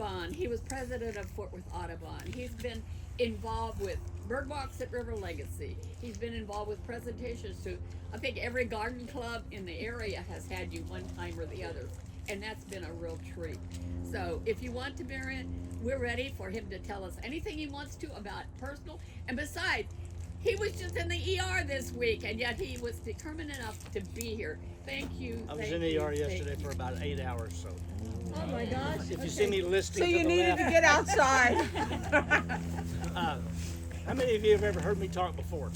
Audubon. He was president of Fort Worth Audubon. He's been involved with bird walks at River Legacy. He's been involved with presentations to, I think every garden club in the area has had you one time or the other. And that's been a real treat. So if you want to marry it, we're ready for him to tell us anything he wants to about personal. And besides, he was just in the ER this week, and yet he was determined enough to be here. Thank you. I was in the ER yesterday for about 8 hours, so. Oh my gosh. If you see me listing So you to the needed left, to get outside. how many of you have ever heard me talk before?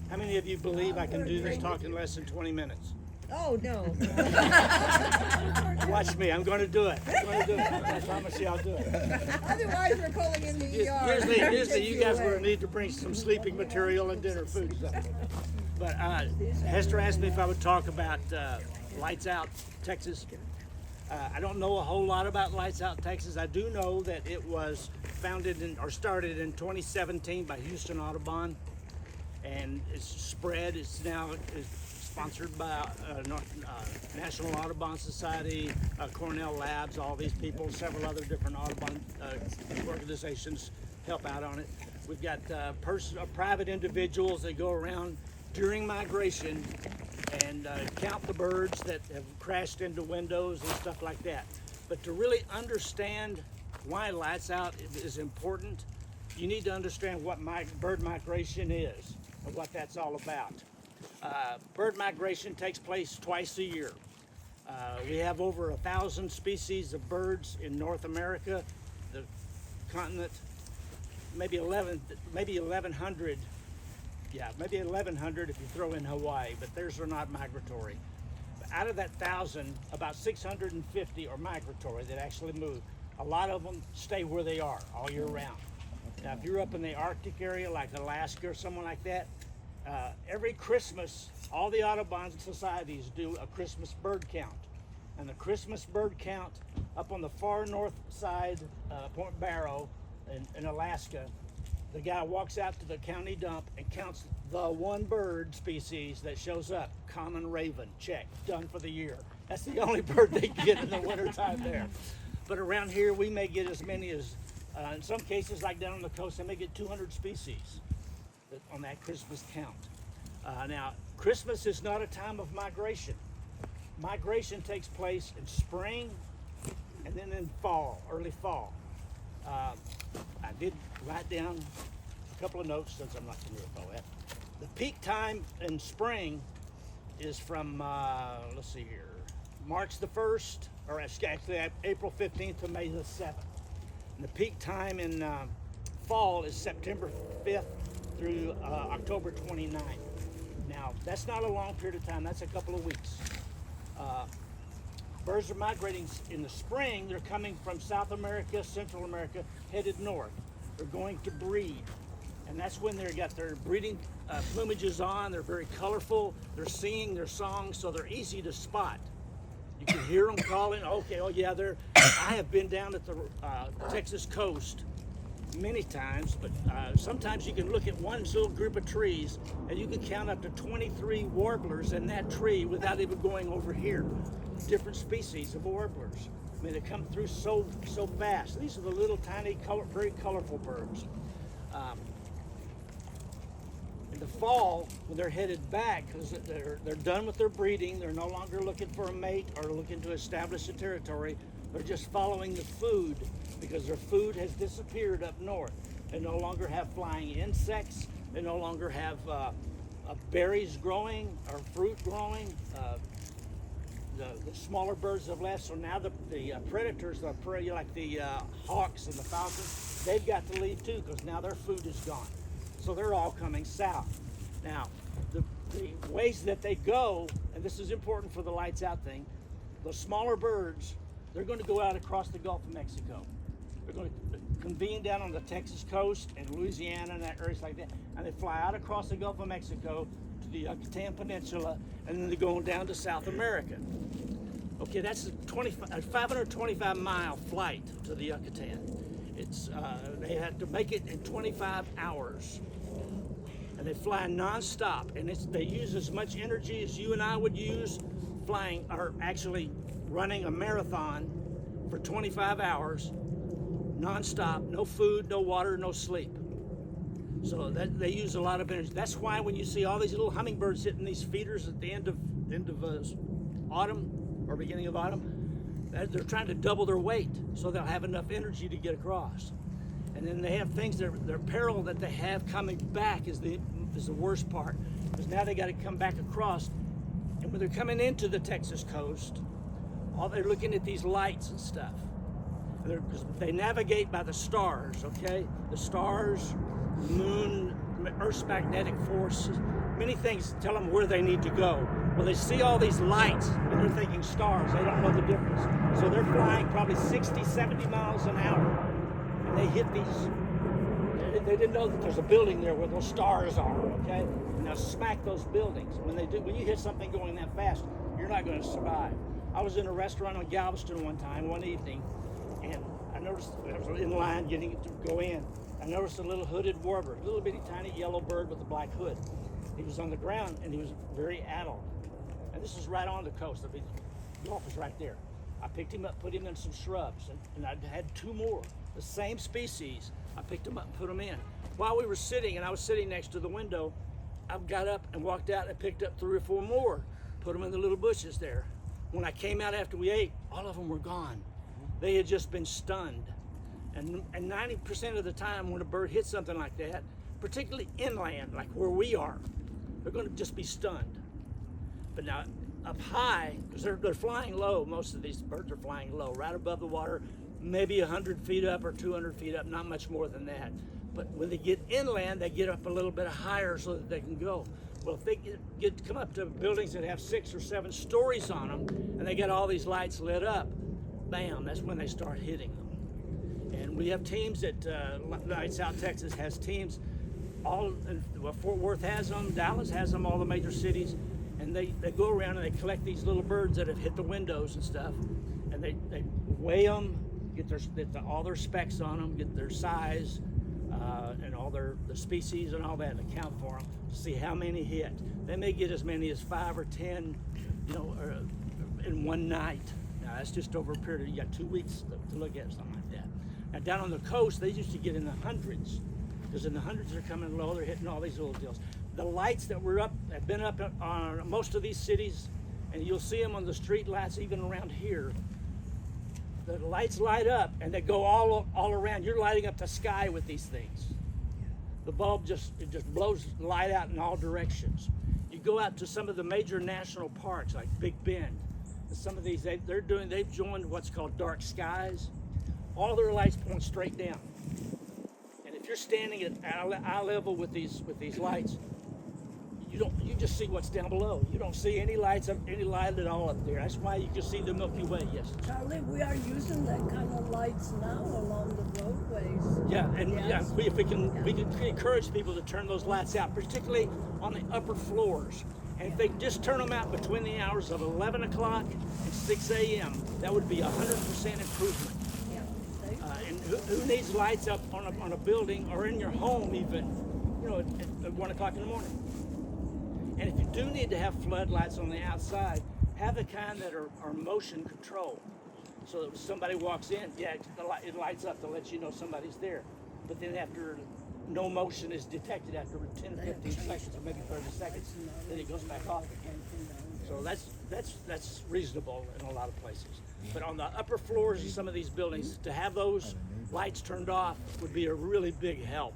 How many of you believe I can do this talk in less than 20 minutes? Oh no. Watch me, I'm going to do it. I'm going to do it. I promise you I'll do it. Otherwise we're calling in the ER. Usually you guys will need to bring some sleeping material and dinner food. So. But Hester asked me if I would talk about Lights Out Texas. I don't know a whole lot about Lights Out Texas. I do know that it was founded or started in 2017 by Houston Audubon, and it's spread. It's now sponsored by National Audubon Society, Cornell Labs, all these people, several other different Audubon organizations help out on it. We've got private individuals that go around during migration and count the birds that have crashed into windows and stuff like that. But to really understand why Lights Out is important, you need to understand what bird migration is and what that's all about. Bird migration takes place twice a year. We have over 1,000 species of birds in North America, the continent, maybe 1,100. Yeah, maybe 1,100 if you throw in Hawaii, but theirs are not migratory. But out of that 1,000, about 650 are migratory that actually move. A lot of them stay where they are all year round. Now, if you're up in the Arctic area, like Alaska or someone like that, every Christmas, all the Audubon societies do a Christmas bird count. And the Christmas bird count up on the far north side, Point Barrow in Alaska, the guy walks out to the county dump and counts the one bird species that shows up. Common raven, check, done for the year. That's the only bird they get in the wintertime there. But around here, we may get as many as, in some cases, like down on the coast, they may get 200 species on that Christmas count. Now, Christmas is not a time of migration. Migration takes place in spring and then in fall, early fall. I did write down a couple of notes since I'm not familiar with all that. The peak time in spring is from, let's see here, March the 1st, or actually April 15th to May the 7th. And the peak time in fall is September 5th through October 29th. Now, that's not a long period of time, that's a couple of weeks. Birds are migrating in the spring. They're coming from South America, Central America, headed north. They're going to breed. And that's when they've got their breeding plumages on. They're very colorful. They're singing their songs, so they're easy to spot. You can hear them calling. Okay, oh yeah, I have been down at the Texas coast many times, but sometimes you can look at one little group of trees and you can count up to 23 warblers in that tree without even going over here. Different species of warblers. I mean, they come through so fast. These are the little tiny, very colorful birds. In the fall, when they're headed back, because they're done with their breeding, they're no longer looking for a mate or looking to establish a territory. They're just following the food because their food has disappeared up north. They no longer have flying insects. They no longer have berries growing or fruit growing. The smaller birds have left, so now the predators, the prey, like the hawks and the falcons, they've got to leave too because now their food is gone. So they're all coming south. Now, the ways that they go, and this is important for the Lights Out thing, the smaller birds, they're going to go out across the Gulf of Mexico. They're going to convene down on the Texas coast and Louisiana and that areas like that, and they fly out across the Gulf of Mexico to the Yucatan Peninsula, and then they're going down to South America. Okay, that's a 525-mile flight to the Yucatan. It's they had to make it in 25 hours, and they fly nonstop. And they use as much energy as you and I would use flying, or actually running a marathon for 25 hours, nonstop, no food, no water, no sleep. So that they use a lot of energy. That's why when you see all these little hummingbirds hitting these feeders at the end of autumn or beginning of autumn, they're trying to double their weight so they'll have enough energy to get across. And then they have things their peril that they have coming back is the worst part, because now they got to come back across. And when they're coming into the Texas coast, they're looking at these lights and stuff. They navigate by the stars, okay? The stars, moon, Earth's magnetic forces, many things tell them where they need to go. Well, they see all these lights and they're thinking stars. They don't know the difference. So they're flying probably 60, 70 miles an hour. And they hit these. They didn't know that there's a building there where those stars are, okay? And they'll smack those buildings. When you hit something going that fast, you're not going to survive. I was in a restaurant on Galveston one evening, and I noticed, I was in line getting to go in. I noticed a little hooded warbler, a little bitty tiny yellow bird with a black hood. He was on the ground and he was very addled. And this is right on the coast. The Gulf is right there. I picked him up, put him in some shrubs, and I had 2 more, the same species. I picked them up and put them in. While we were sitting, and I was sitting next to the window, I got up and walked out and picked up 3 or 4 more, put them in the little bushes there. When I came out after we ate, all of them were gone. They had just been stunned. And 90% of the time when a bird hits something like that, particularly inland, like where we are, they're going to just be stunned. But now up high, because they're flying low, most of these birds are flying low, right above the water, maybe 100 feet up or 200 feet up, not much more than that. But when they get inland, they get up a little bit higher so that they can go. Well, if they come up to buildings that have 6 or 7 stories on them, and they get all these lights lit up, bam, that's when they start hitting them. And we have teams that, Lights Out Texas has teams, Fort Worth has them, Dallas has them, all the major cities, and they go around and they collect these little birds that have hit the windows and stuff, and they weigh them, get all their specs on them, get their size, and all the species and all that, and account for them to see how many hit. They may get as many as 5 or 10, in one night. Now that's just over a period of, you got 2 weeks to look at something like that. Now down on the coast, they used to get in the hundreds, because in the hundreds they're coming low, they're hitting all these little deals. The lights that were up, have been up on most of these cities, and you'll see them on the street lights even around here. The lights light up and they go all around. You're lighting up the sky with these things. The bulb just blows light out in all directions. You go out to some of the major national parks like Big Bend. And some of these they've joined what's called dark skies. All their lights point straight down. And if you're standing at eye level with these lights, you just see what's down below. You don't see any light at all up there. That's why you can see the Milky Way. Yes. Charlie, we are using that kind of lights now along the roadways. Yeah, and Yes. we can encourage people to turn those lights out, particularly on the upper floors. And if they can just turn them out between the hours of 11 o'clock and 6 a.m., that would be 100% improvement. Yeah. And who needs lights up on a building or in your home even, at 1 o'clock in the morning? And if you do need to have floodlights on the outside, have the kind that are motion controlled. So that when somebody walks in, it lights up to let you know somebody's there. But then after no motion is detected after 10 or 15 seconds or maybe 30 seconds, then it goes back off again. So that's reasonable in a lot of places. But on the upper floors of some of these buildings, to have those lights turned off would be a really big help.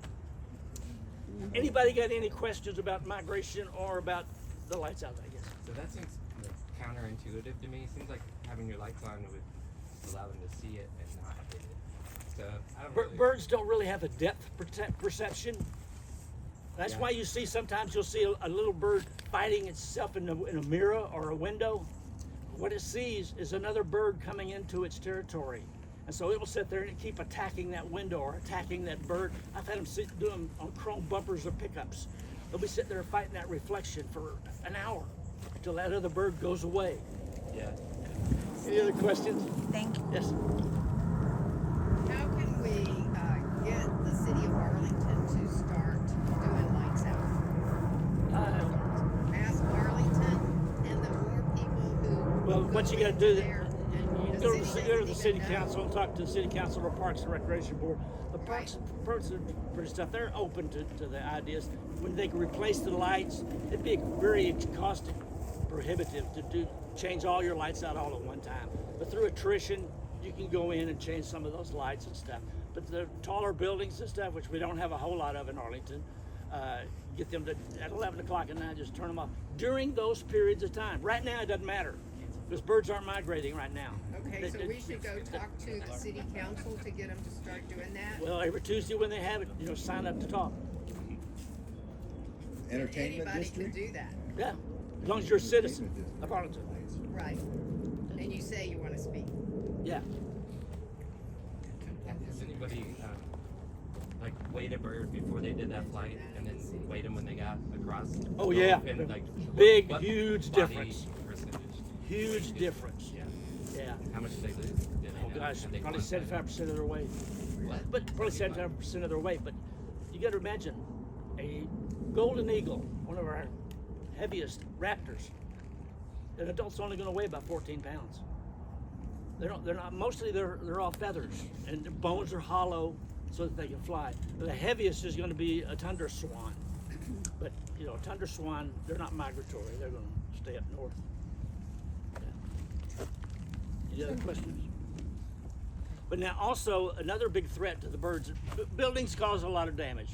Anybody got any questions about migration or about the lights out, I guess? So that seems counterintuitive to me. It seems like having your lights on would allow them to see it and not hit it. So I don't really... Birds don't really have a depth perception. That's why you see sometimes you'll see a little bird fighting itself in a mirror or a window. What it sees is another bird coming into its territory. And so it will sit there and keep attacking that window or attacking that bird. I've had them do them on chrome bumpers or pickups. They'll be sitting there fighting that reflection for an hour until that other bird goes away. Yeah. Any other questions? Thank you. Yes. How can we get the city of Arlington to start doing lights out? Ask Arlington, and the more people who Well, what you go got to do, there, and go to the city council and talk to the city council or Parks and Recreation Board. The parks and stuff, they're open to the ideas. When they can replace the lights, it'd be very cost prohibitive to change all your lights out all at one time. But through attrition, you can go in and change some of those lights and stuff. But the taller buildings and stuff, which we don't have a whole lot of in Arlington, get them to, at 11 o'clock at night, just turn them off during those periods of time. Right now, it doesn't matter because birds aren't migrating right now. Okay, so we should go talk to the city council to get them to start doing that? Well, every Tuesday when they have it, sign up to talk. Entertainment Anybody district? can do that, Yeah, as long as you're a citizen of Arlington. right? And you say you want to speak. Yeah. Has anybody like weighed a bird before they did that flight, and then weighed them when they got across? the Oh, Gulf? yeah. And, like, Big, what huge body difference. percentage? Huge difference. Yeah. Yeah. How much did they lose? Did they Oh know? gosh, Have they probably quantified it? 75% of their weight. What? But probably 75% of their weight. But you got to imagine a golden eagle, one of our heaviest raptors. An adult's only going to weigh about 14 pounds. They're not. Mostly they're all feathers, and their bones are hollow, so that they can fly. The heaviest is going to be a tundra swan. But tundra swan, they're not migratory. They're going to stay up north. Yeah. Any other questions? But now also another big threat to the birds. Buildings cause a lot of damage.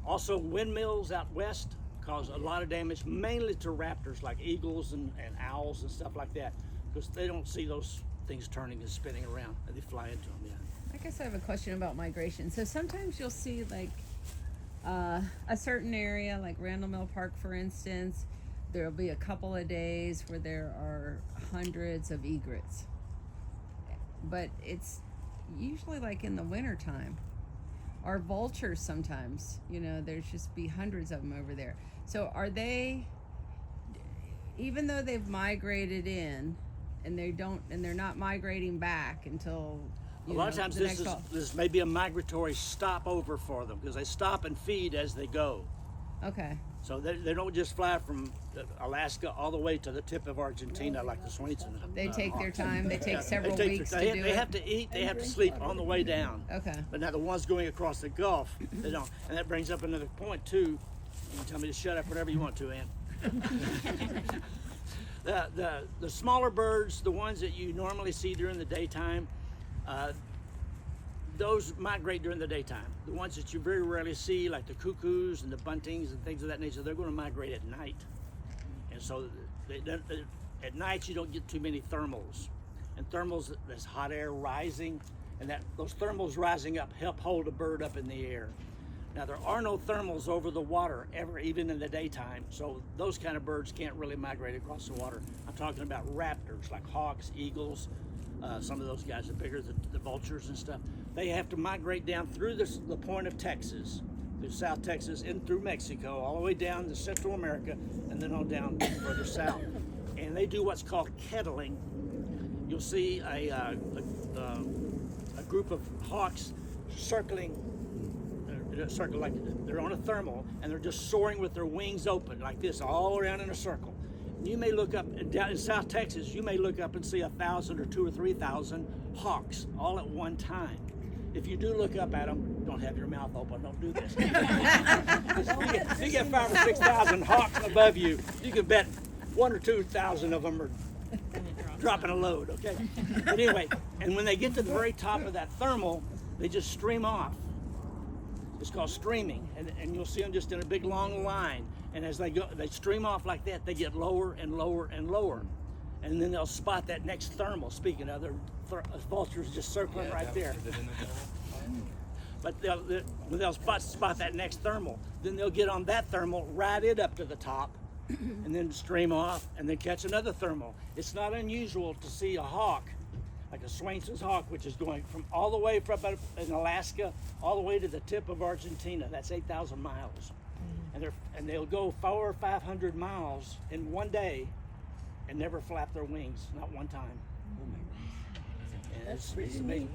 Also windmills out west cause a lot of damage, mainly to raptors like eagles and owls and stuff like that, because they don't see those things turning and spinning around, and they fly into them. Yeah. I guess I have a question about migration. So sometimes you'll see like a certain area, like Randall Mill Park, for instance, there'll be a couple of days where there are hundreds of egrets. But it's usually like in the winter time. Or vultures sometimes, there's just be hundreds of them over there. So are they, even though they've migrated in, and they're not migrating back until A lot of times this may be a migratory stopover for them, because they stop and feed as they go. Okay. So they don't just fly from Alaska all the way to the tip of Argentina like the Swainson. They take their time. They take Yeah, several they weeks to they do They it. have to eat. They have to sleep on the way down. Okay. But now the ones going across the Gulf, they don't. And that brings up another point too. You can tell me to shut up whenever you want to, Ann. The smaller birds, the ones that you normally see during the daytime, those migrate during the daytime. The ones that you very rarely see, like the cuckoos and the buntings and things of that nature, they're going to migrate at night. And so at night you don't get too many thermals. And thermals, there's hot air rising, and those thermals rising up help hold a bird up in the air. Now there are no thermals over the water ever, even in the daytime, so those kind of birds can't really migrate across the water. I'm talking about raptors like hawks, eagles, some of those guys are bigger, the vultures and stuff. They have to migrate down through the point of Texas, through South Texas, in through Mexico, all the way down to Central America, and then on down further south. And they do what's called kettling. You'll see a group of hawks circling, circle like they're on a thermal, and they're just soaring with their wings open like this, all around in a circle. You may look up down in South Texas. You may look up and see 1,000 or 2,000 or 3,000 hawks all at one time. If you do look up at them, don't have your mouth open. Don't do this. If you get 5,000 or 6,000 hawks above you, you can bet 1,000 or 2,000 of them are dropping a load. Okay. But anyway, and when they get to the very top of that thermal, they just stream off. It's called streaming, and you'll see them just in a big long line. And as they go, they stream off like that. They get lower and lower and lower, and then they'll spot that next thermal. Speaking of, vultures just circling right there. Is it in the thermal? But when they'll spot that next thermal, then they'll get on that thermal, ride it up to the top, and then stream off, and then catch another thermal. It's not unusual to see a hawk, like a Swainson's hawk, which is going from all the way from up in Alaska, all the way to the tip of Argentina. That's 8,000 miles. And they'll go 400 or 500 miles in one day and never flap their wings, not one time. And it's amazing,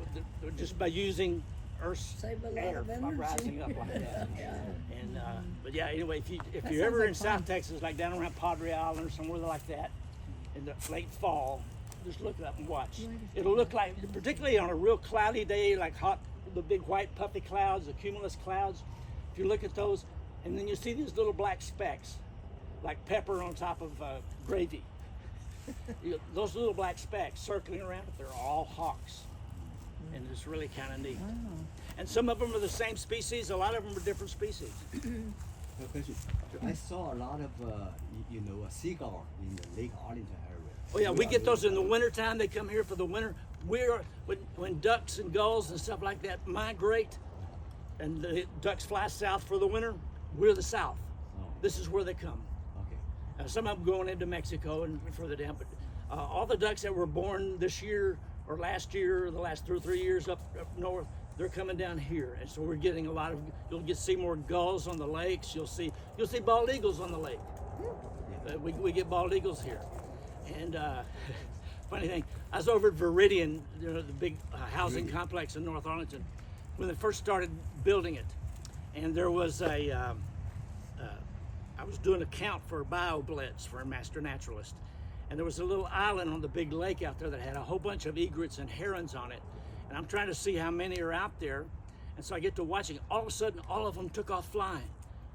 just by using Earth's Save a lot air of by energy. rising up like that. And but yeah, anyway, if you're ever in South Texas, like down around Padre Island or somewhere like that, in the late fall, Just look it up and watch. It'll look like, particularly on a real cloudy day, like hot, the big white puffy clouds, the cumulus clouds. If you look at those, and then you see these little black specks, like pepper on top of gravy. Those little black specks circling around, they're all hawks. And it's really kind of neat. Wow. And some of them are the same species, a lot of them are different species. No question. I saw a lot of, seagull in the Lake Arlington area. Oh yeah, we Where get are those in the wintertime. They come here for the winter. When ducks and gulls and stuff like that migrate, and the ducks fly south for the winter, we're the south. Oh. This is where they come. Okay. Some of them going into Mexico and further down, but all the ducks that were born this year or last year, or the last 2 or 3 years up north, they're coming down here, and so we're getting a lot of. You'll see more gulls on the lakes. You'll see bald eagles on the lake. We get bald eagles here, and funny thing, I was over at Viridian, the big housing complex in North Arlington, when they first started building it, and there was I was doing a count for BioBlitz for a master naturalist, and there was a little island on the big lake out there that had a whole bunch of egrets and herons on it, and I'm trying to see how many are out there, and so I get to watching. All of a sudden, all of them took off flying.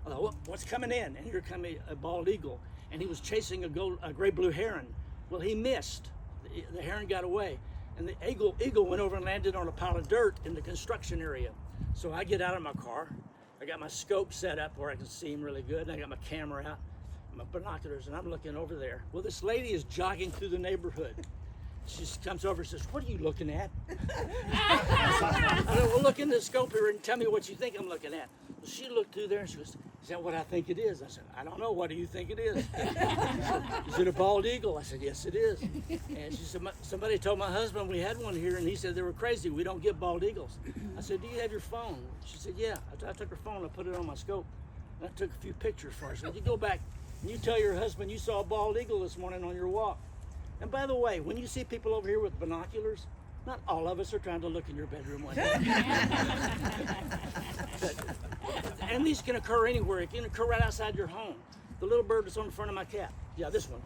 I thought, what's coming in? And here comes a bald eagle, and he was chasing a gray blue heron. Well, he missed. The heron got away, and the eagle went over and landed on a pile of dirt in the construction area. So I get out of my car. I got my scope set up where I can see him really good, and I got my camera out, my binoculars, and I'm looking over there. Well, this lady is jogging through the neighborhood. She comes over and says, "What are you looking at?" I said, "Well, look in the scope here and tell me what you think I'm looking at." Well, she looked through there and she goes, "Is that what I think it is?" I said, "I don't know. What do you think it is?" She said, "Is it a bald eagle?" I said, "Yes, it is." And she said, "Somebody told my husband we had one here, and he said they were crazy. We don't get bald eagles." I said, "Do you have your phone?" She said, "Yeah." I took her phone and I put it on my scope. And I took a few pictures for her. I said, "You go back and you tell your husband you saw a bald eagle this morning on your walk." And by the way, when you see people over here with binoculars, not all of us are trying to look in your bedroom one day. And these can occur anywhere. It can occur right outside your home. The little bird that's on the front of my cap. Yeah, this one.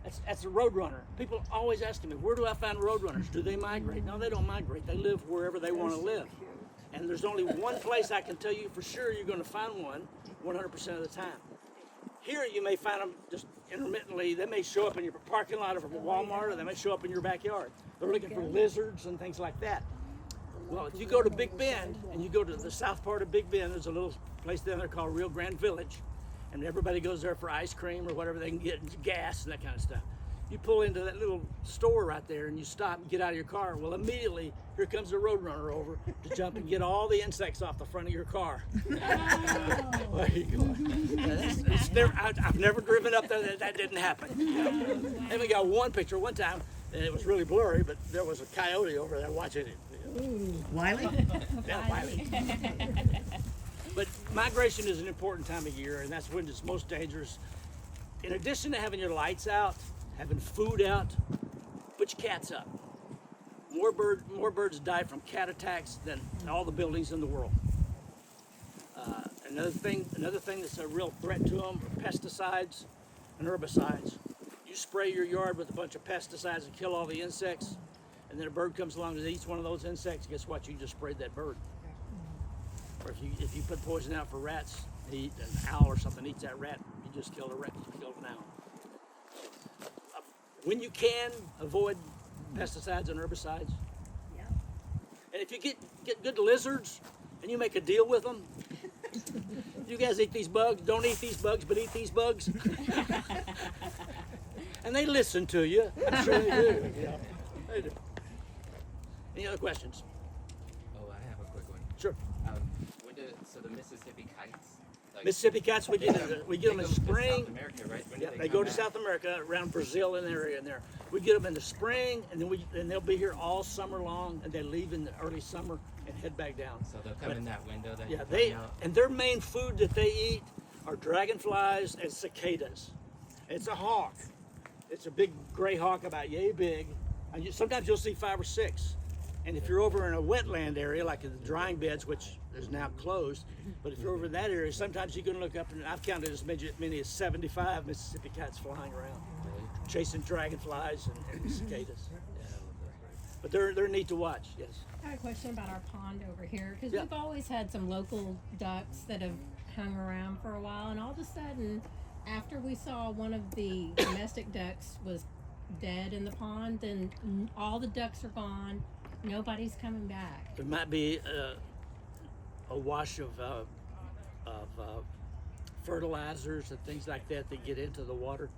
That's a roadrunner. People always asking me, where do I find roadrunners? Do they migrate? No, they don't migrate. They live wherever they want to live. And there's only one place I can tell you for sure you're going to find one 100% of the time. Here you may find them just intermittently. They may show up in your parking lot of a Walmart, or they may show up in your backyard. They're looking for lizards and things like that. Well, if you go to Big Bend, and you go to the south part of Big Bend, there's a little place down there called Rio Grande Village, and everybody goes there for ice cream or whatever they can get, gas and that kind of stuff. You pull into that little store right there and you stop and get out of your car. Well, immediately, here comes a roadrunner over to jump and get all the insects off the front of your car. There you go. I've never driven up there that didn't happen. And we got one picture one time, and it was really blurry, but there was a coyote over there watching it. Wiley? Yeah, Wiley. But migration is an important time of year, and that's when it's most dangerous. In addition to having your lights out, having food out, put your cats up. More birds die from cat attacks than all the buildings in the world. Another thing that's a real threat to them are pesticides and herbicides. You spray your yard with a bunch of pesticides and kill all the insects, and then a bird comes along and eats one of those insects. Guess what? You just sprayed that bird. Or if you put poison out for rats, an owl or something eats that rat, you just killed a rat. You killed an owl. When you can, avoid pesticides and herbicides. Yeah. And if you get good lizards and you make a deal with them, you guys eat these bugs, don't eat these bugs, but eat these bugs. And they listen to you. I'm sure they do. Yeah, they do. Any other questions? Oh, I have a quick one. Sure. So the Mississippi kites. Like, Mississippi cats, we get them in the to spring. South America, right? When do Yeah, they come go to back? South America, around Brazil and area in there. We get them in the spring, and then they'll be here all summer long, and they leave in the early summer and head back down. So they'll come in that window that Yeah, you're they talking about? and their main food that they eat are dragonflies and cicadas. It's a hawk. It's a big gray hawk, about yay big. And sometimes you'll see 5 or 6. And if you're over in a wetland area, like in the drying beds, which is now closed, but if you're over in that area, sometimes you can look up, and I've counted as many as 75 Mississippi cats flying around. chasing dragonflies and cicadas. But they're neat to watch. Yes. I have a question about our pond over here, because Yeah. we've always had some local ducks that have hung around for a while, and all of a sudden, after we saw one of the domestic ducks was dead in the pond, then all the ducks are gone. Nobody's coming back. There might be a wash of fertilizers and things like that get into the water,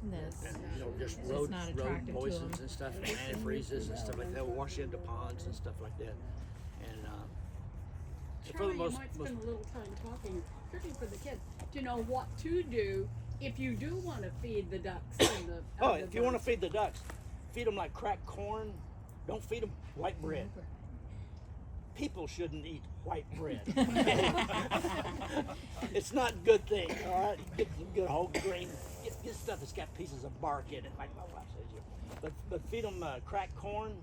That's and just it's road not attractive to poisons them. and stuff, and antifreezes and stuff like that. Wash into ponds and stuff like that. And for the Charlie, you most, might spend a little time talking, particularly for the kids, to know what to do if you do want to feed the ducks. And the, oh, if you want to feed the ducks, feed them like cracked corn. Don't feed them white bread. People shouldn't eat white bread. It's not a good thing, all right? Get some good whole grain. Get stuff that's got pieces of bark in it, like my wife says. But feed them cracked corn,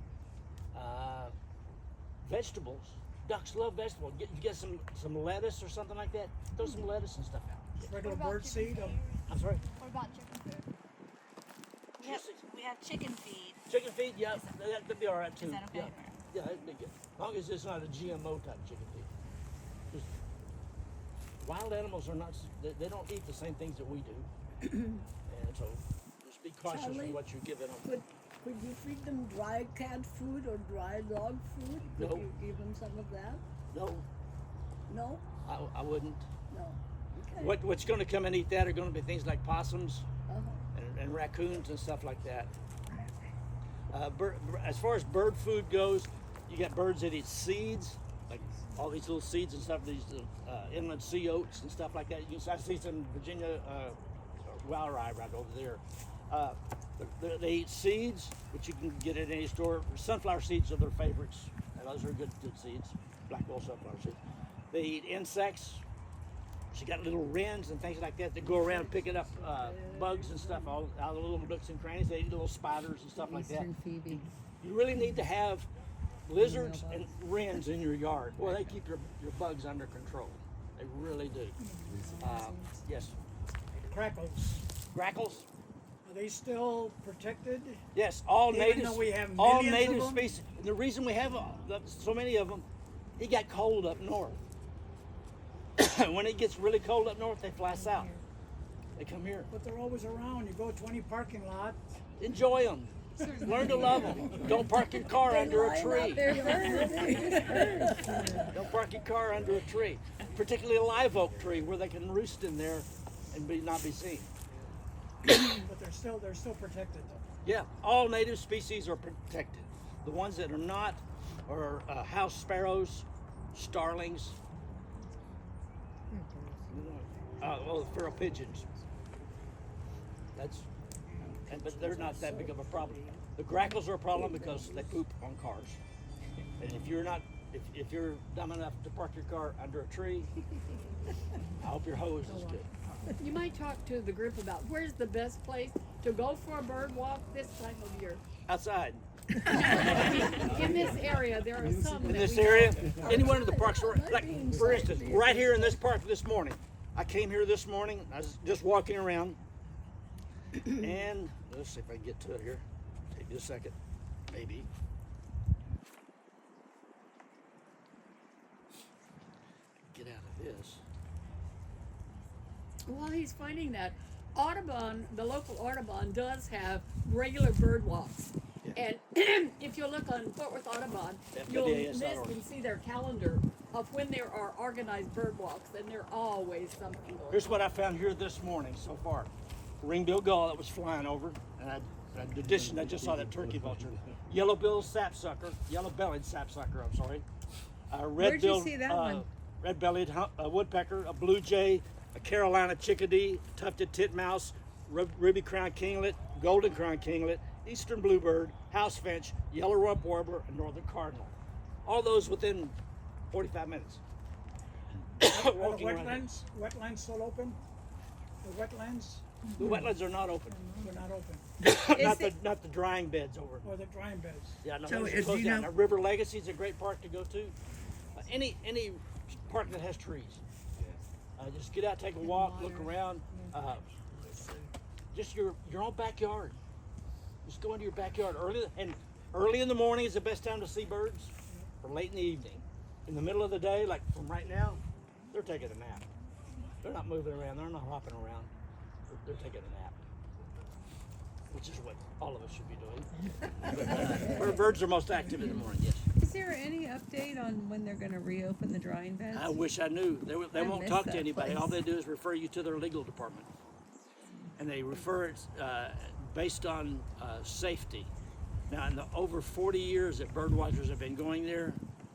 vegetables. Ducks love vegetables. Get some lettuce or something like that. Throw some lettuce and stuff out. Regular bird seed. I'm sorry. What about chicken food? We have chicken feed. Chicken feed, yeah, that'd be all right too. Is that okay? Yeah, that'd be good. As long as it's not a GMO type chicken feed. Just, wild animals are not, they don't eat the same things that we do. And so just be cautious Charlie, with what you're giving them. Could you feed them dry cat food or dry dog food? Could No. you give them some of that? No, No? I wouldn't. No. Okay. What's going to come and eat that are going to be things like possums Uh-huh. and raccoons and stuff like that. As far as bird food goes, you got birds that eat seeds, like all these little seeds and stuff, these inland sea oats and stuff like that. I see some Virginia walleye right over there. They eat seeds, which you can get at any store. Sunflower seeds are their favorites, and those are good seeds, black gold sunflower seeds. They eat insects. She got little wrens and things like that go around picking up bugs and stuff all out of the little nooks and crannies. They eat little spiders and stuff like that. Eastern Phoebe. You really need to have lizards and wrens in your yard. Boy, they keep your bugs under control. They really do. Yes. Crackles. Grackles? Are they still protected? Yes, all Even native. though we have all millions of native them? species. And the reason we have so many of them, it got cold up north. When it gets really cold up north, they fly south. They come here. But they're always around. You go to any parking lot. Enjoy them. Learn to love them. Don't park your car under a tree. Don't park your car under a tree, particularly a live oak tree where they can roost in there and not be seen. But they're still protected though. Yeah, all native species are protected. The ones that are not are house sparrows, starlings, feral pigeons. But they're not that big of a problem. The grackles are a problem because they poop on cars. And if you're dumb enough to park your car under a tree, I hope your hose is good. You might talk to the group about where's the best place to go for a bird walk this time of year. Outside. In this area, there are some. In that this we area, know. any one of the parks, like for instance, right here in this park this morning. I came here this morning, I was just walking around, and let's see if I can get to it here. Take me a second, maybe. Get out of this. While he's finding that, Audubon, the local Audubon, does have regular bird walks. And if you look on Fort Worth Audubon, you'll FWAS.org. list and see their calendar of when there are organized bird walks, and there are always something going Here's on. what I found here this morning so far. Ring-billed gull that was flying over, and in addition, I just saw that turkey vulture. Yellow-billed sapsucker, yellow-bellied sapsucker, I'm sorry. Where'd you see that one? Red-bellied woodpecker, a blue jay, a Carolina chickadee, tufted titmouse, ruby-crowned kinglet, golden-crowned kinglet, eastern bluebird, house finch, yellow rump warbler, and northern cardinal. All those within 45 minutes. Are the Walking around. wetlands still open? The wetlands, The wetlands are not open. they're not open. not the drying beds over. Or the drying beds. Yeah, no, So those are if closed you down. know- Now, River Legacy is a great park to go to. Any park that has trees. Just get out, take a walk, look around. just your own backyard. Just go into your backyard early in the morning is the best time to see birds, or late in the evening. In the middle of the day, like from right now, they're taking a nap. They're not moving around. They're not hopping around. They're taking a nap, which is what all of us should be doing. Where birds are most active in the morning, yes. Is there any update on when they're going to reopen the drying beds? I wish I knew. They I won't miss talk that to anybody. place. All they do is refer you to their legal department. And they refer it based on safety. Now, in the over 40 years that bird watchers have been going there,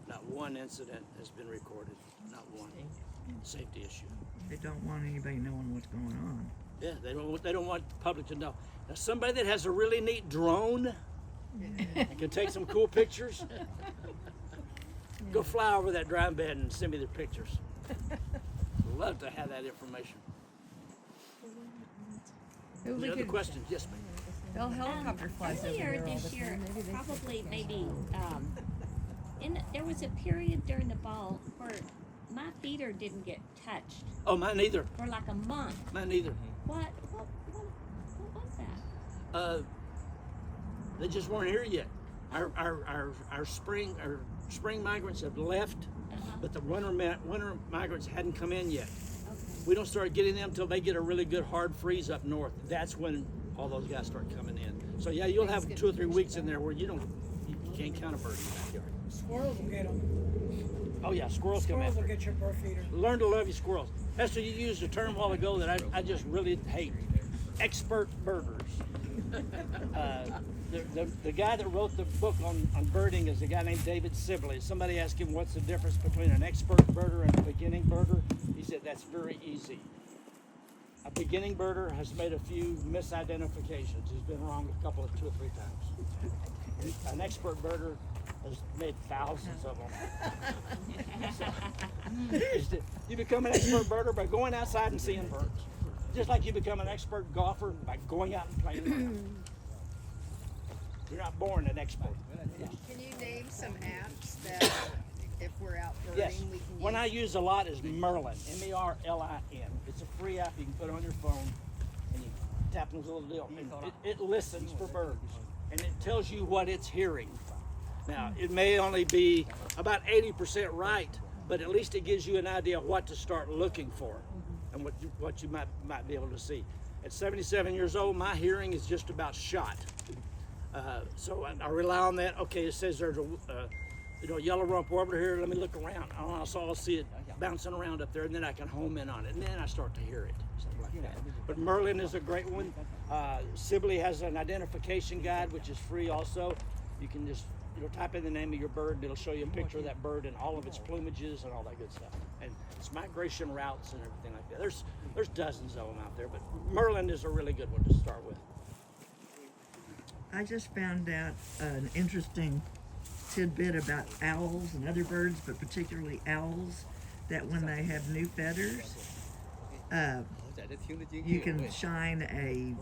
not one incident has been recorded. Not one safety issue. They don't want anybody knowing what's going on. Yeah, they don't want the public to know. Now, somebody that has a really neat drone and can take some cool pictures, go fly over that dry bed and send me the pictures. Love to have that information. Any other questions? Yes, ma'am. Well, helicopter flies over Earlier there all this the year, time. Maybe they probably maybe, there was a period during the fall where my feeder didn't get touched Oh, mine neither. for like a month. Mine neither. What was that? They just weren't here yet. Our spring migrants have left, but the winter migrants hadn't come in yet. We don't start getting them until they get a really good hard freeze up north. That's when all those guys start coming in. So yeah, you'll have 2 or 3 weeks in there where you can't count a bird in the backyard. Squirrels will get them. Oh yeah, squirrels come Squirrels will after. get your bird feeder. Learn to love your squirrels. Esther, you used a term a while ago that I just really hate. Expert birders. The guy that wrote the book on birding is a guy named David Sibley. Somebody asked him what's the difference between an expert birder and a beginning birder. He said that's very easy. A beginning birder has made a few misidentifications. He's been wrong a couple of 2 or 3 times. An expert birder has made thousands of them. You become an expert birder by going outside and seeing birds. Just like you become an expert golfer by going out and playing around. You're not born an expert. Yeah. Can you name some apps that if we're out birding, Yes. we can One use? I use a lot is Merlin, M-E-R-L-I-N. It's a free app you can put on your phone, and you tap on this little deal. And it listens for birds, and it tells you what it's hearing. Now, it may only be about 80% right, but at least it gives you an idea of what to start looking for and what you might be able to see. At 77 years old, my hearing is just about shot. So I rely on that. Okay, it says there's a yellow rump warbler here. Let me look around. I'll see it bouncing around up there, and then I can home in on it, and then I start to hear it, something like that. But Merlin is a great one. Sibley has an identification guide, which is free also. You can just type in the name of your bird, and it'll show you a picture of that bird and all of its plumages and all that good stuff, and its migration routes and everything like that. There's dozens of them out there, but Merlin is a really good one to start with. I just found out an interesting tidbit about owls and other birds, but particularly owls, that when they have new feathers, you can shine a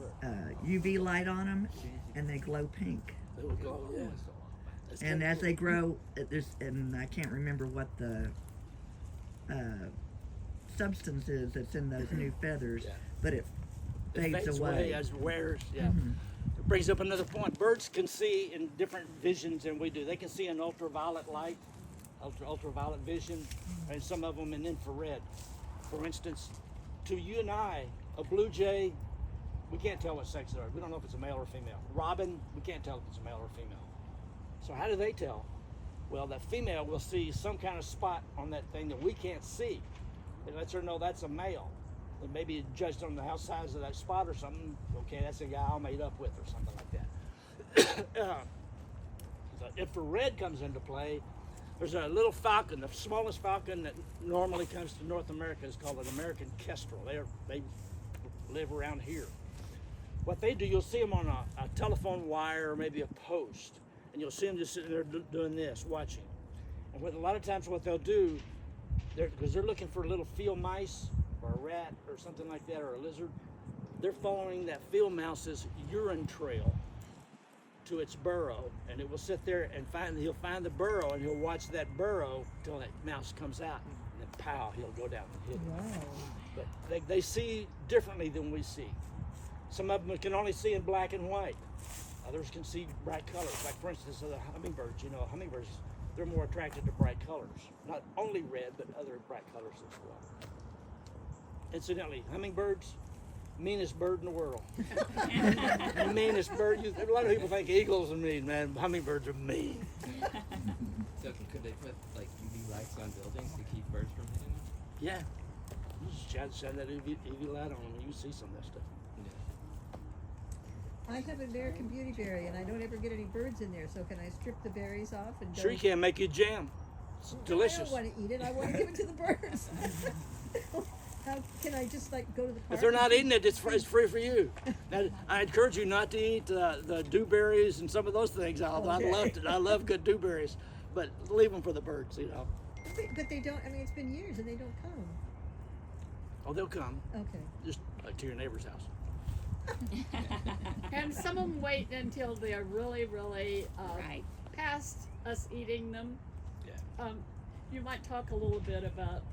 UV light on them and they glow pink. There we go, yeah. And as they grow, and I can't remember what the substance is that's in those new feathers, Yeah. but it fades away. As it wears, yeah. It brings up another point. Birds can see in different visions than we do. They can see in ultraviolet light, ultraviolet vision, and some of them in infrared. For instance, to you and I, a blue jay, we can't tell what sex they are. We don't know if it's a male or female. Robin, we can't tell if it's a male or female. So how do they tell? Well, that female will see some kind of spot on that thing that we can't see. It lets her know that's a male. And maybe judged on the house size of that spot or something. Okay, that's a guy I'll mate up with or something like that. The infrared comes into play. There's a little falcon, the smallest falcon that normally comes to North America is called an American kestrel. They live around here. What they do, you'll see them on a telephone wire or maybe a post, and you'll see them just sitting there doing this, watching. And a lot of times what they'll do, because they're looking for little field mice or a rat or something like that, or a lizard, they're following that field mouse's urine trail to its burrow, and it will sit there and he'll find the burrow, and he'll watch that burrow till that mouse comes out, and then pow, he'll go down and hit it. But they see differently than we see. Some of them can only see in black and white. Others can see bright colors. Like for instance, the hummingbirds. You know, hummingbirds, they're more attracted to bright colors. Not only red, but other bright colors as well. Incidentally, hummingbirds, meanest bird in the world. The meanest bird. A lot of people think eagles are mean, man. Hummingbirds are mean. So could they put like UV lights on buildings to keep birds from hitting them? Yeah. You just shine that UV light on them and you see some of that stuff. I have American Beauty Berry and I don't ever get any birds in there, so can I strip the berries off and Sure you can. Make you jam. It's delicious. I don't want to eat it. I want to give it to the birds. How can I just like go to the park? If they're not eating it, it's free for you. Now, I encourage you not to eat the dewberries and some of those things. I love good dewberries, but leave them for the birds, you know. But they don't. I mean, it's been years and they don't come. Oh, they'll come. Okay. Just like to your neighbor's house. And some of them wait until they're really, really Right. past us eating them. Yeah. You might talk a little bit about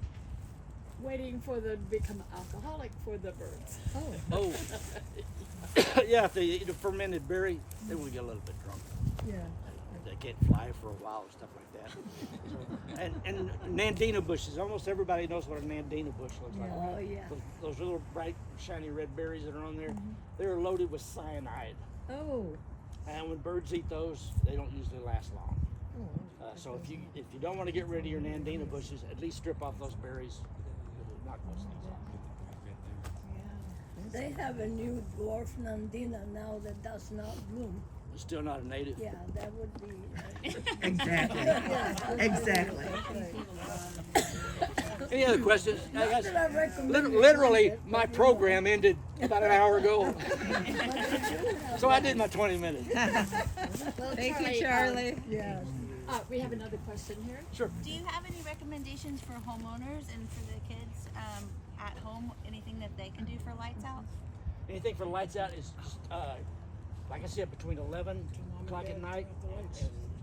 waiting for them to become alcoholic for the birds. Oh. Oh. Yeah, if they eat a fermented berry, they will get a little bit drunk. Yeah. They can't fly for a while and stuff like that. So, and nandina bushes. Almost everybody knows what a nandina bush looks like. Oh, yeah. Those little bright, shiny red berries that are on there, they're loaded with cyanide. Oh. And when birds eat those, they don't usually last long. So if you don't want to get rid of your nandina bushes, at least strip off those berries. It'll knock those things off. They have a new dwarf nandina now that does not bloom. It's still not a native. Yeah, that would be. Exactly. Exactly. Any other questions? Not that I recommend it, Literally, but my you know. program ended about an hour ago. So I did my 20 minutes. Thank you, Charlie. Yes. We have another question here. Sure. Do you have any recommendations for homeowners and for the kids at home? Anything that they can do for lights out? Anything for lights out is, like I said, between 11 o'clock at night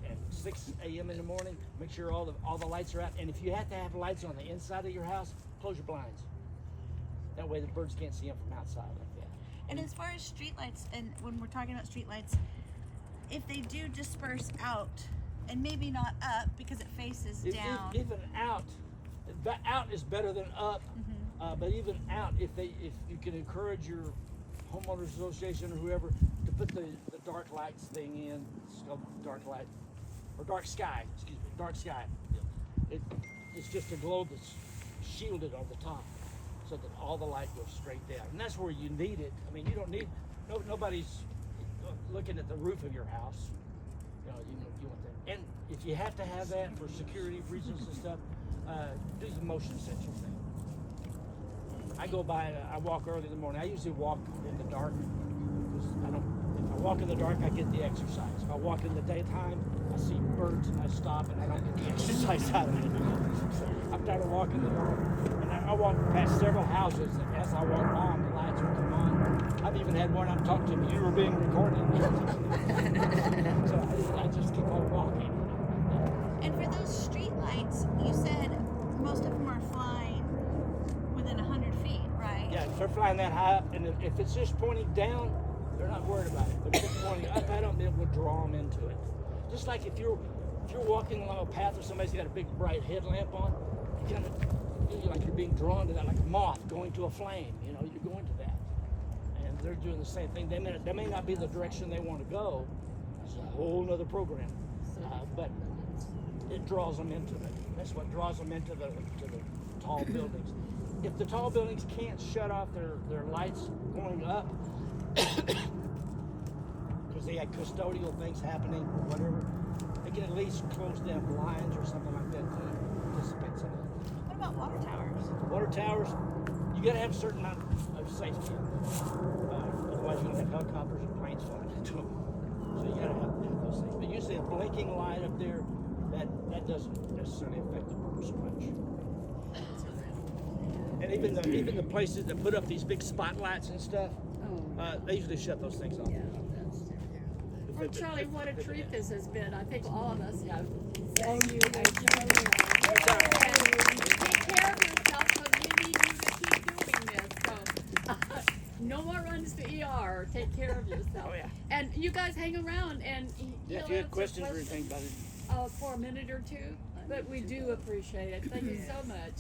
and 6 a.m. in the morning. Make sure all the lights are out. And if you have to have lights on the inside of your house, close your blinds. That way the birds can't see them from outside like that. And as far as street lights, and when we're talking about street lights, if they do disperse out, and maybe not up because it faces down. Even out is better than up. But even out, if you can encourage your homeowners association or whoever to put the dark lights thing in, it's called dark light or dark sky. Excuse me, dark sky. It's just a globe that's shielded on the top, so that all the light goes straight down, and that's where you need it. I mean, you don't need nobody's looking at the roof of your house. You want that. And if you have to have that for security reasons and stuff, do the motion sensor thing. I go by, I walk early in the morning. I usually walk in the dark because if I walk in the dark, I get the exercise. If I walk in the daytime, I see birds and I stop and I don't get the exercise out of it. So I'm trying to walk in the dark. And I walk past several houses, and as I walk by them, the lights will come on. I've even had one I'm talking to me, you were being recorded. So I just keep on walking. And for those street lights, you said most of them are flying within 100 feet, right? Yeah, if they're flying that high up, and if it's just pointing down, they're not worried about it. But if it's pointing up at them, it will draw them into it. Just like if you're walking along a path where somebody's got a big bright headlamp on, you kind of feel like you're being drawn to that, like a moth going to a flame. You know, you're going to that. And they're doing the same thing. They may not be the direction they want to go. It's a whole other program. But it draws them into it. That's what draws them into the tall buildings. If the tall buildings can't shut off their lights going up, because they had custodial things happening or whatever, they can at least close down blinds or something like that to dissipate some of that. What about water towers? Water towers, you got to have a certain amount of safety. Otherwise, you're going to have helicopters and planes flying into them. So you got to have those things. But usually a blinking light up there, that doesn't necessarily affect the birds so much. And even the places that put up these big spotlights and stuff, they usually shut those things off. Well, Charlie, what a treat this has been. I think all of us have. Thank you. Take care of yourself, because we need you to keep doing this. So, no more runs to ER. Take care of yourself. Oh, yeah. And you guys hang around and Yeah, he'll if you had answer questions or anything about it. for a minute or two. But we do appreciate it. Thank you so much.